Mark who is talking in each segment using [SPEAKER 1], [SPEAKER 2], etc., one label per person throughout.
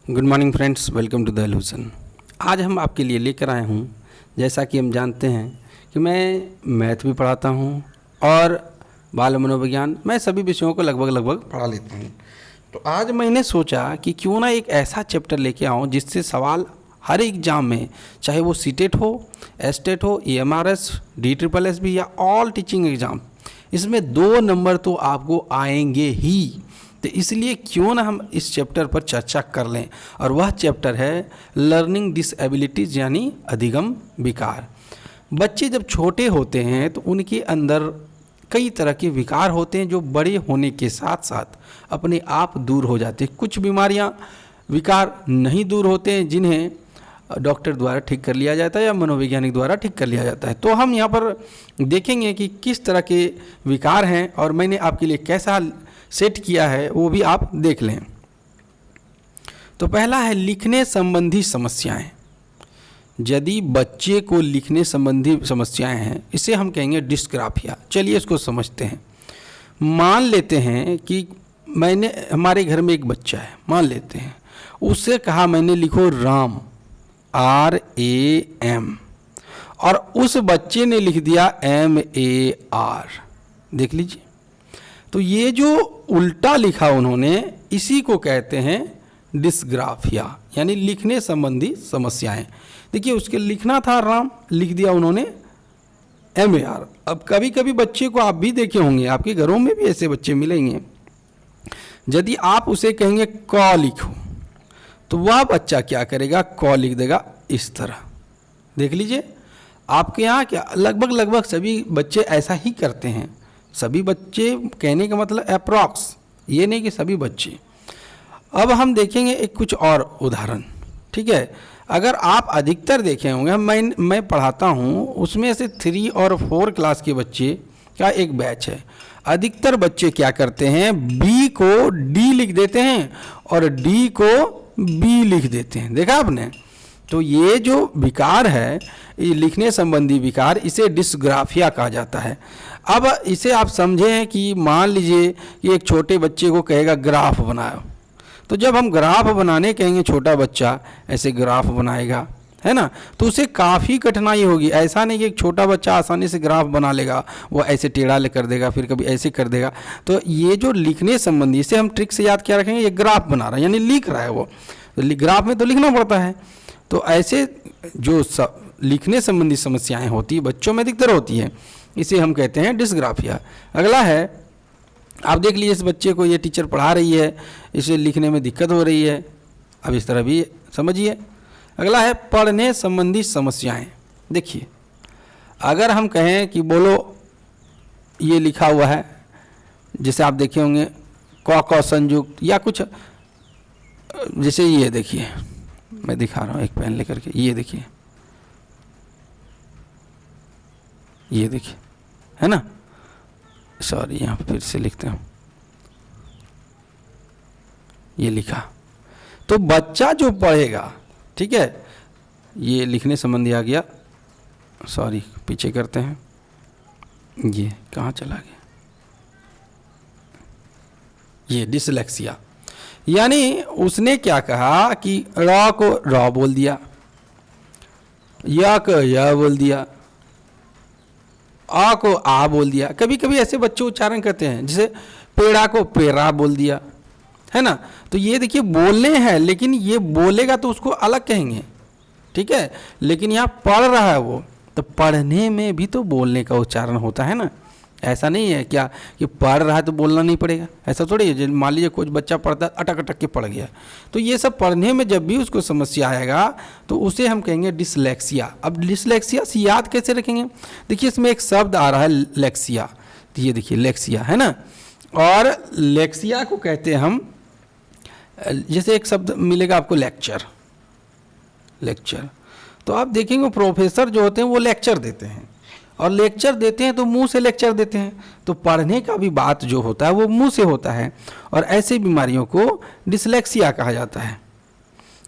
[SPEAKER 1] Good morning friends, welcome to the illusion. आज हम आपके लिए लेकर आए हूँ, जैसा कि हम जानते हैं कि मैं मैथ भी पढ़ाता हूँ और बाल मनोविज्ञान, मैं सभी विषयों को लगभग पढ़ा लेता हूँ। तो आज मैंने सोचा कि क्यों ना एक ऐसा चैप्टर लेके आऊँ जिससे सवाल हर एग्ज़ाम में, चाहे वो सीटेट हो, एस्टेट हो, EMRS, DSSS या ऑल टीचिंग एग्ज़ाम, इसमें 2 नंबर तो आपको आएंगे ही। तो इसलिए क्यों ना हम इस चैप्टर पर चर्चा कर लें, और वह चैप्टर है लर्निंग डिसेबिलिटीज़ यानी अधिगम विकार। बच्चे जब छोटे होते हैं तो उनके अंदर कई तरह के विकार होते हैं जो बड़े होने के साथ साथ अपने आप दूर हो जाते हैं। कुछ बीमारियां, विकार नहीं दूर होते हैं जिन्हें डॉक्टर द्वारा ठीक कर लिया जाता है या मनोवैज्ञानिक द्वारा ठीक कर लिया जाता है। तो हम यहाँ पर देखेंगे कि किस तरह के विकार हैं और मैंने आपके लिए कैसा सेट किया है, वो भी आप देख लें। तो पहला है लिखने संबंधी समस्याएं। यदि बच्चे को लिखने संबंधी समस्याएं हैं, इसे हम कहेंगे डिस्ग्राफिया। चलिए इसको समझते हैं। मान लेते हैं कि हमारे घर में एक बच्चा है, मान लेते हैं, उससे कहा मैंने लिखो राम, RAM, और उस बच्चे ने लिख दिया MAR। देख लीजिए, तो ये जो उल्टा लिखा उन्होंने, इसी को कहते हैं डिस्ग्राफिया यानी लिखने संबंधी समस्याएं। देखिए, उसके लिखना था राम, लिख दिया उन्होंने MAR। अब कभी कभी बच्चे को आप भी देखे होंगे, आपके घरों में भी ऐसे बच्चे मिलेंगे। यदि आप उसे कहेंगे क लिखो, तो वह बच्चा क्या करेगा, क लिख देगा इस तरह। देख लीजिए, आपके यहाँ क्या लगभग सभी बच्चे ऐसा ही करते हैं। सभी बच्चे कहने का मतलब अप्रॉक्स, ये नहीं कि सभी बच्चे। अब हम देखेंगे एक कुछ और उदाहरण, ठीक है। अगर आप अधिकतर देखे होंगे, मैं पढ़ाता हूँ, उसमें से 3 और 4 क्लास के बच्चे का एक बैच है। अधिकतर बच्चे क्या करते हैं, B को D लिख देते हैं और D को B लिख देते हैं। देखा आपने? तो ये जो विकार है, ये लिखने संबंधी विकार, इसे डिस्ग्राफिया कहा जाता है। अब इसे आप समझें कि मान लीजिए कि एक छोटे बच्चे को कहेगा ग्राफ बनाओ, तो जब हम ग्राफ बनाने कहेंगे, छोटा बच्चा ऐसे ग्राफ बनाएगा, है ना, तो उसे काफ़ी कठिनाई होगी। ऐसा नहीं कि एक छोटा बच्चा आसानी से ग्राफ बना लेगा, वो ऐसे टेढ़ा कर देगा, फिर कभी ऐसे कर देगा। तो ये जो लिखने संबंधी, इसे हम ट्रिक से याद क्या रखेंगे, ये ग्राफ बना रहा है यानी लिख रहा है वो, तो ग्राफ में तो लिखना पड़ता है। तो ऐसे जो लिखने संबंधी समस्याएं होती है, बच्चों में अधिकतर होती है, इसे हम कहते हैं डिस्ग्राफिया। अगला है, आप देख लीजिए, इस बच्चे को ये टीचर पढ़ा रही है, इसे लिखने में दिक्कत हो रही है। अब इस तरह भी समझिए। अगला है पढ़ने संबंधी समस्याएं। देखिए, अगर हम कहें कि बोलो, ये लिखा हुआ है, जैसे आप देखे होंगे क संयुक्त या कुछ, जैसे ये देखिए, मैं दिखा रहा हूँ एक पेन लेकर के, ये देखिए, ये देखिए, है ना, सॉरी यहाँ फिर से लिखते हूँ, ये लिखा। तो बच्चा जो पढ़ेगा, ठीक है, ये लिखने संबंधी आ गया, सॉरी पीछे करते हैं, ये कहाँ चला गया, ये डिसलेक्सिया। यानी उसने क्या कहा कि र को र बोल दिया, या को या बोल दिया, आ को आ बोल दिया। कभी कभी ऐसे बच्चे उच्चारण करते हैं, जैसे पेड़ा को पेड़ा बोल दिया, है ना। तो ये देखिए, बोलने हैं, लेकिन ये बोलेगा तो उसको अलग कहेंगे, ठीक है, लेकिन यहाँ पढ़ रहा है वो, तो पढ़ने में भी तो बोलने का उच्चारण होता है ना। ऐसा नहीं है क्या कि पढ़ रहा है तो बोलना नहीं पड़ेगा, ऐसा थोड़ी है। मान लीजिए कुछ बच्चा पढ़ता अटक अटक के पढ़ गया, तो ये सब पढ़ने में जब भी उसको समस्या आएगा तो उसे हम कहेंगे डिसलेक्सिया। अब डिसलेक्सिया से याद कैसे रखेंगे, देखिए इसमें एक शब्द आ रहा है लेक्सिया, तो ये देखिए लेक्सिया, है ना। और लेक्सिया को कहते हैं हम, जैसे एक शब्द मिलेगा आपको लेक्चर, लेक्चर। तो आप देखेंगे प्रोफेसर जो होते हैं वो लेक्चर देते हैं, और लेक्चर देते हैं तो मुंह से लेक्चर देते हैं। तो पढ़ने का भी बात जो होता है वो मुंह से होता है, और ऐसे बीमारियों को डिसलेक्सिया कहा जाता है।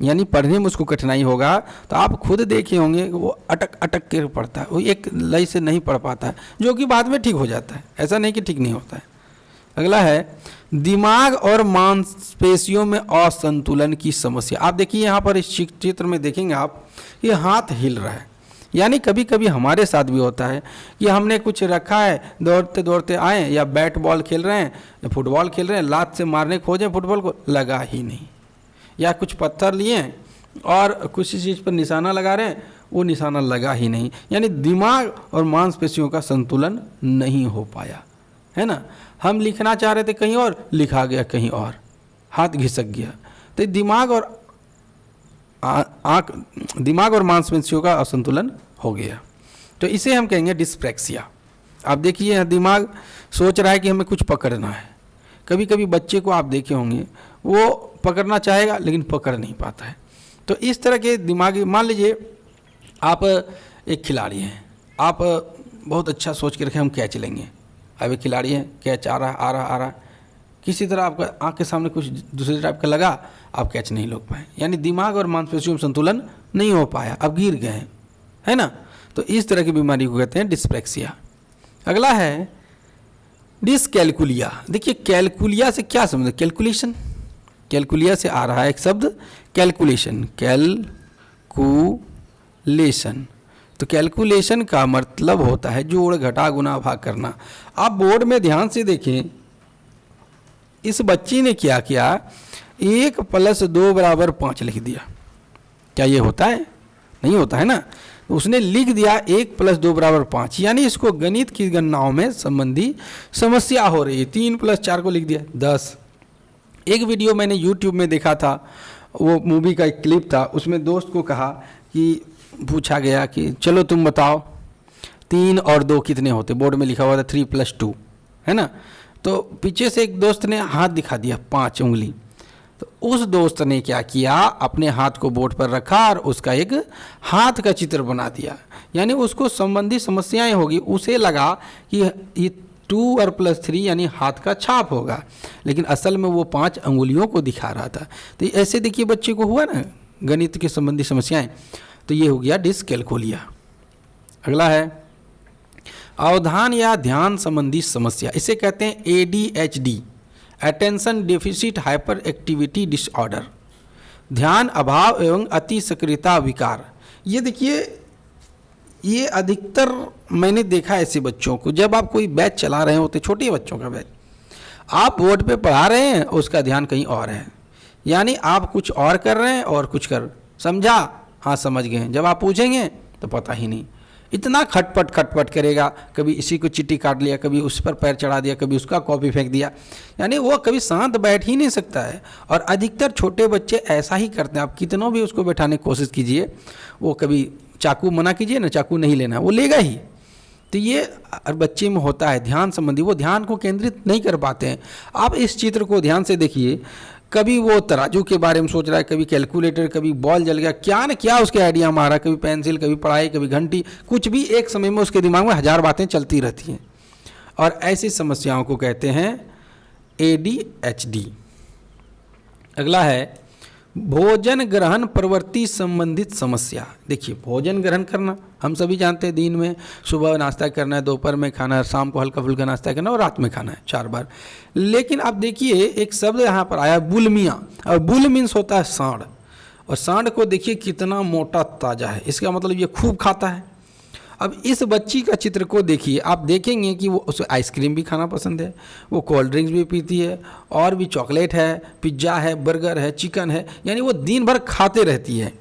[SPEAKER 1] यानी पढ़ने में उसको कठिनाई होगा, तो आप खुद देखे होंगे वो अटक अटक के पढ़ता है, वो एक लय से नहीं पढ़ पाता है, जो कि बाद में ठीक हो जाता है। ऐसा नहीं कि ठीक नहीं होता है, अगला है दिमाग और मांसपेशियों में असंतुलन की समस्या। आप देखिए यहाँ पर इस चित्र में देखेंगे आप, ये हाथ हिल रहा है, यानी कभी कभी हमारे साथ भी होता है कि हमने कुछ रखा है, दौड़ते दौड़ते आए या बैट बॉल खेल रहे हैं या फुटबॉल खेल रहे हैं, लात से मारने खोजें फुटबॉल को, लगा ही नहीं, या कुछ पत्थर लिए हैं और किसी चीज़ पर निशाना लगा रहे हैं, वो निशाना लगा ही नहीं, यानी दिमाग और मांसपेशियों का संतुलन नहीं हो पाया, है ना। हम लिखना चाह रहे थे कहीं और, लिखा गया कहीं और, हाथ घिसक गया। तो दिमाग और मांसपेशियों का असंतुलन हो गया, तो इसे हम कहेंगे डिस्प्रैक्सिया। आप देखिए दिमाग सोच रहा है कि हमें कुछ पकड़ना है, कभी कभी बच्चे को आप देखे होंगे वो पकड़ना चाहेगा लेकिन पकड़ नहीं पाता है। तो इस तरह के दिमागी, मान लीजिए आप एक खिलाड़ी हैं, आप बहुत अच्छा सोच के रखे हम कैच लेंगे, अब एक खिलाड़ी है, कैच आ रहा, किसी तरह आपका आँख के सामने कुछ दूसरे टाइप का लगा, आप कैच नहीं ले पाए, यानी दिमाग और मांसपेशियों में संतुलन नहीं हो पाया, अब गिर गए हैं, है ना। तो इस तरह की बीमारी को कहते हैं डिस्प्रैक्सिया। अगला है डिसकैलकुलिया। देखिए कैलकुलिया से क्या समझे, कैलकुलेशन, कैलकुलिया से आ रहा है एक शब्द कैलकुलेशन, कैलकुलेशन। तो कैलकुलेशन का मतलब होता है जोड़ घटा गुना भाग करना। आप बोर्ड में ध्यान से देखें, इस बच्ची ने क्या किया, 1 + 2 = 5 लिख दिया। क्या ये होता है? नहीं होता है ना। उसने लिख दिया 1 + 2 = 5, यानी इसको गणित की गणनाओं में संबंधी समस्या हो रही है। 3 + 4 को लिख दिया 10। एक वीडियो मैंने YouTube में देखा था, वो मूवी का एक क्लिप था, उसमें दोस्त को कहा कि पूछा गया कि चलो तुम बताओ 3 और 2 कितने होते, बोर्ड में लिखा हुआ था 3 + 2, है ना। तो पीछे से एक दोस्त ने हाथ दिखा दिया 5 उंगली, तो उस दोस्त ने क्या किया, अपने हाथ को बोर्ड पर रखा और उसका एक हाथ का चित्र बना दिया, यानी उसको संबंधी समस्याएं होगी, उसे लगा कि ये 2 और +3 यानी हाथ का छाप होगा, लेकिन असल में वो 5 अंगुलियों को दिखा रहा था। तो ऐसे देखिए बच्चे को हुआ ना गणित के संबंधी समस्याएं, तो ये हो गया डिसकैलकुलिया। अगला है अवधान या ध्यान संबंधी समस्या, इसे कहते हैं ADHD, attention deficit hyper activity disorder, ध्यान अभाव एवं अति सक्रियता विकार। ये देखिए, ये अधिकतर मैंने देखा ऐसे बच्चों को, जब आप कोई बैच चला रहे होते, छोटे बच्चों का बैच, आप बोर्ड पे पढ़ा रहे हैं, उसका ध्यान कहीं और है, यानी आप कुछ और कर रहे हैं और कुछ कर, समझा, हाँ समझ गए, जब आप पूछेंगे तो पता ही नहीं, इतना खटपट करेगा, कभी इसी को चिट्ठी काट लिया, कभी उस पर पैर चढ़ा दिया, कभी उसका कॉपी फेंक दिया, यानी वो कभी शांत बैठ ही नहीं सकता है। और अधिकतर छोटे बच्चे ऐसा ही करते हैं, आप कितनों भी उसको बैठाने की कोशिश कीजिए, वो कभी चाकू मना कीजिए ना, चाकू नहीं लेना, वो लेगा ही। तो ये बच्चे में होता है ध्यान संबंधी, वो ध्यान को केंद्रित नहीं कर पाते हैं। आप इस चित्र को ध्यान से देखिए, कभी वो तराजू के बारे में सोच रहा है, कभी कैलकुलेटर, कभी बॉल जल गया, क्या न क्या उसके आइडिया में आ रहा है, कभी पेंसिल, कभी पढ़ाई, कभी घंटी, कुछ भी एक समय में उसके दिमाग में 1000 बातें चलती रहती हैं, और ऐसी समस्याओं को कहते हैं ADHD। अगला है भोजन ग्रहण प्रवृत्ति संबंधित समस्या। देखिए भोजन ग्रहण करना हम सभी जानते हैं, दिन में सुबह नाश्ता करना है, दोपहर में खाना है, शाम को हल्का फुल्का नाश्ता करना है और रात में खाना है 4 बार। लेकिन आप देखिए एक शब्द यहाँ पर आया बुलिमिया, और बुल मीन्स होता है सांड, और सांड को देखिए कितना मोटा ताजा है, इसका मतलब ये खूब खाता है। अब इस बच्ची का चित्र को देखिए, आप देखेंगे कि वो उसे आइसक्रीम भी खाना पसंद है, वो कोल्ड ड्रिंक्स भी पीती है, और भी चॉकलेट है, पिज्ज़ा है, बर्गर है, चिकन है, यानी वो दिन भर खाते रहती है।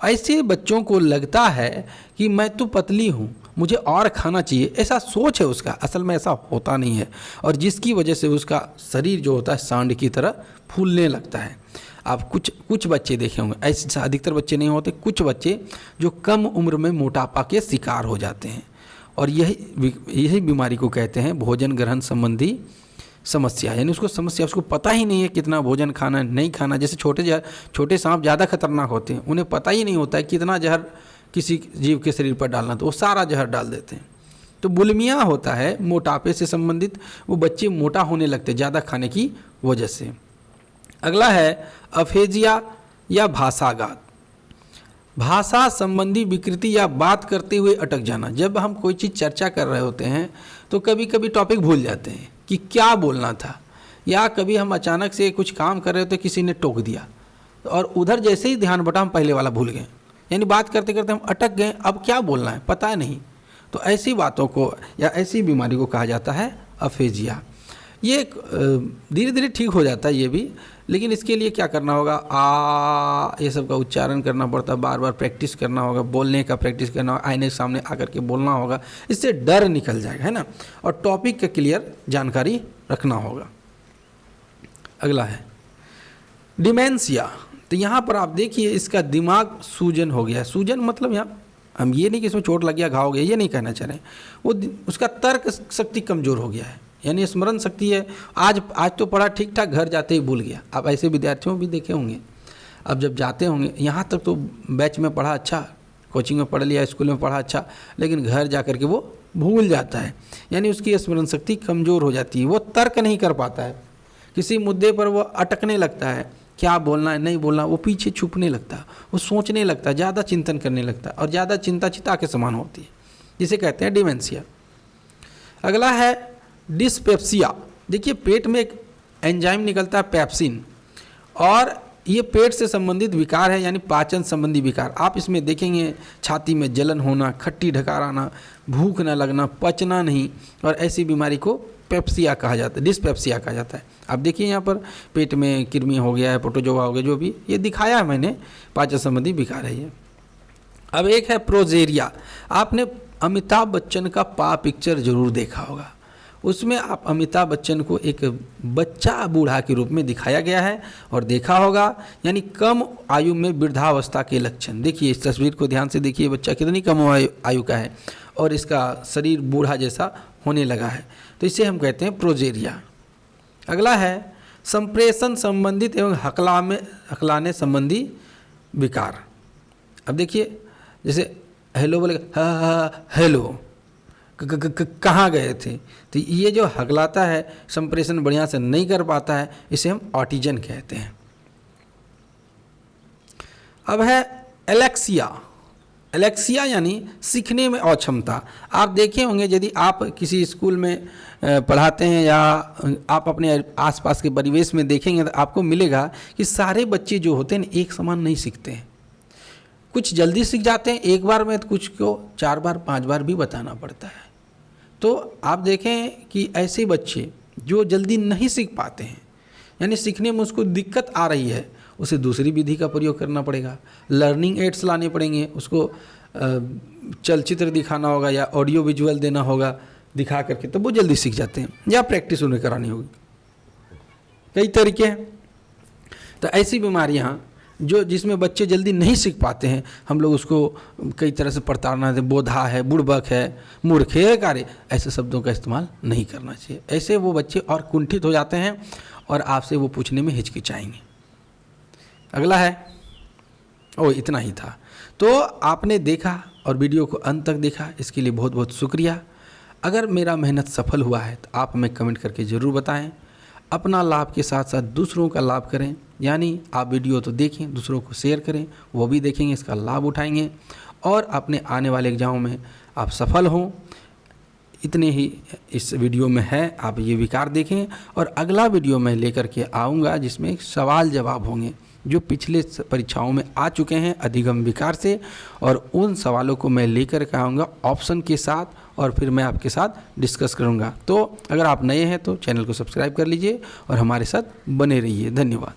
[SPEAKER 1] ऐसे बच्चों को लगता है कि मैं तो पतली हूँ, मुझे और खाना चाहिए, ऐसा सोच है उसका, असल में ऐसा होता नहीं है, और जिसकी वजह से उसका शरीर जो होता है सांड की तरह फूलने लगता है। आप कुछ बच्चे देखे होंगे, ऐसे अधिकतर बच्चे नहीं होते, कुछ बच्चे जो कम उम्र में मोटापा के शिकार हो जाते हैं, और यही बीमारी को कहते हैं भोजन ग्रहण संबंधी समस्या, यानी उसको समस्या, उसको पता ही नहीं है कितना भोजन खाना नहीं खाना। जैसे छोटे सांप ज़्यादा खतरनाक होते हैं, उन्हें पता ही नहीं होता है कितना जहर किसी जीव के शरीर पर डालना, तो वो सारा जहर डाल देते हैं। तो बुलिमिया होता है मोटापे से संबंधित, वो बच्चे मोटा होने लगते ज़्यादा खाने की वजह से। अगला है अफेजिया या भाषाघात, भाषा संबंधी विकृति या बात करते हुए अटक जाना। जब हम कोई चीज़ चर्चा कर रहे होते हैं तो कभी कभी टॉपिक भूल जाते हैं, कि क्या बोलना था, या कभी हम अचानक से कुछ काम कर रहे थे, किसी ने टोक दिया और उधर जैसे ही ध्यान बटा हम पहले वाला भूल गए, यानी बात करते करते हम अटक गए, अब क्या बोलना है पता नहीं। तो ऐसी बातों को या ऐसी बीमारी को कहा जाता है अफेजिया। ये धीरे धीरे ठीक हो जाता है ये भी, लेकिन इसके लिए क्या करना होगा, ये सब का उच्चारण करना पड़ता है, बार बार प्रैक्टिस करना होगा, बोलने का प्रैक्टिस करना होगा, आईने के सामने आकर के बोलना होगा, इससे डर निकल जाएगा, है ना, और टॉपिक का क्लियर जानकारी रखना होगा। अगला है डिमेंशिया। तो यहाँ पर आप देखिए इसका दिमाग सूजन हो गया। सूजन मतलब यहाँ हम ये नहीं कि इसमें चोट लग गया, घाव हो गया, ये नहीं कहना चाह रहे हैं, वो उसका तर्क शक्ति कमज़ोर हो गया है, यानी स्मरण शक्ति है, आज तो पढ़ा ठीक ठाक, घर जाते ही भूल गया। आप ऐसे विद्यार्थियों भी देखे होंगे, अब जब जाते होंगे यहाँ तक तो बैच में पढ़ा अच्छा, कोचिंग में पढ़ लिया, स्कूल में पढ़ा अच्छा, लेकिन घर जा कर के वो भूल जाता है, यानी उसकी स्मरण शक्ति कमज़ोर हो जाती है, वो तर्क नहीं कर पाता है, किसी मुद्दे पर वो अटकने लगता है, क्या बोलना है नहीं बोलना, वो पीछे छुपने लगता है, वो सोचने लगता है, ज़्यादा चिंतन करने लगता है, और ज़्यादा चिंता चिता के समान होती है, जिसे कहते हैं डिमेंशिया। अगला है डिस्पेप्सिया। देखिए पेट में एक एंजाइम निकलता है पेप्सिन, और ये पेट से संबंधित विकार है, यानी पाचन संबंधी विकार। आप इसमें देखेंगे छाती में जलन होना, खट्टी ढकार आना, भूख न लगना, पचना नहीं, और ऐसी बीमारी को पेप्सिया कहा जाता है, डिस्पेप्सिया कहा जाता है। आप देखिए यहाँ पर पेट में कृमि हो गया है, प्रोटोजोआ हो गया, जो भी ये दिखाया है मैंने, पाचन संबंधी विकार है ये। अब एक है प्रोजेरिया। आपने अमिताभ बच्चन का पा पिक्चर जरूर देखा होगा, उसमें आप अमिताभ बच्चन को एक बच्चा बूढ़ा के रूप में दिखाया गया है और देखा होगा, यानी कम आयु में वृद्धावस्था के लक्षण। देखिए इस तस्वीर को ध्यान से देखिए, बच्चा कितनी कम आयु का है और इसका शरीर बूढ़ा जैसा होने लगा है, तो इसे हम कहते हैं प्रोजेरिया। अगला है संप्रेषण संबंधित एवं हकलाने संबंधी विकार। अब देखिए जैसे हेलो बोले, हेलो, कहाँ गए थे, तो ये जो हकलाता है, संप्रेषण बढ़िया से नहीं कर पाता है, इसे हम ऑटिजन कहते हैं। अब है एलेक्सिया। एलेक्सिया यानी सीखने में अक्षमता। आप देखे होंगे यदि आप किसी स्कूल में पढ़ाते हैं या आप अपने आसपास के परिवेश में देखेंगे तो आपको मिलेगा कि सारे बच्चे जो होते हैं एक समान नहीं सीखते हैं, कुछ जल्दी सीख जाते हैं एक बार में, तो कुछ को 4 बार 5 बार भी बताना पड़ता है। तो आप देखें कि ऐसे बच्चे जो जल्दी नहीं सीख पाते हैं, यानी सीखने में उसको दिक्कत आ रही है, उसे दूसरी विधि का प्रयोग करना पड़ेगा, लर्निंग एड्स लाने पड़ेंगे, उसको चलचित्र दिखाना होगा या ऑडियो विजुअल देना होगा दिखा करके, तो वो जल्दी सीख जाते हैं, या प्रैक्टिस उन्हें करानी होगी। कई तरीके हैं। तो ऐसी बीमारियाँ जो जिसमें बच्चे जल्दी नहीं सीख पाते हैं, हम लोग उसको कई तरह से प्रताड़ना देते, बोधा है, बुड़बक है, मूर्ख है, कार्य, ऐसे शब्दों का इस्तेमाल नहीं करना चाहिए। ऐसे वो बच्चे और कुंठित हो जाते हैं और आपसे वो पूछने में हिचकिचाएंगे। अगला है, इतना ही था। तो आपने देखा और वीडियो को अंत तक देखा, इसके लिए बहुत बहुत शुक्रिया। अगर मेरा मेहनत सफल हुआ है तो आप हमें कमेंट करके ज़रूर बताएं। अपना लाभ के साथ साथ दूसरों का लाभ करें, यानी आप वीडियो तो देखें, दूसरों को शेयर करें, वो भी देखेंगे, इसका लाभ उठाएंगे और अपने आने वाले एग्जाम में आप सफल हों। इतने ही इस वीडियो में है, आप ये विकार देखें और अगला वीडियो मैं लेकर के आऊँगा जिसमें सवाल जवाब होंगे जो पिछले परीक्षाओं में आ चुके हैं अधिगम विकार से, और उन सवालों को मैं लेकर के आऊँगा ऑप्शन के साथ और फिर मैं आपके साथ डिस्कस करूँगा। तो अगर आप नए हैं तो चैनल को सब्सक्राइब कर लीजिए और हमारे साथ बने रहिए। धन्यवाद।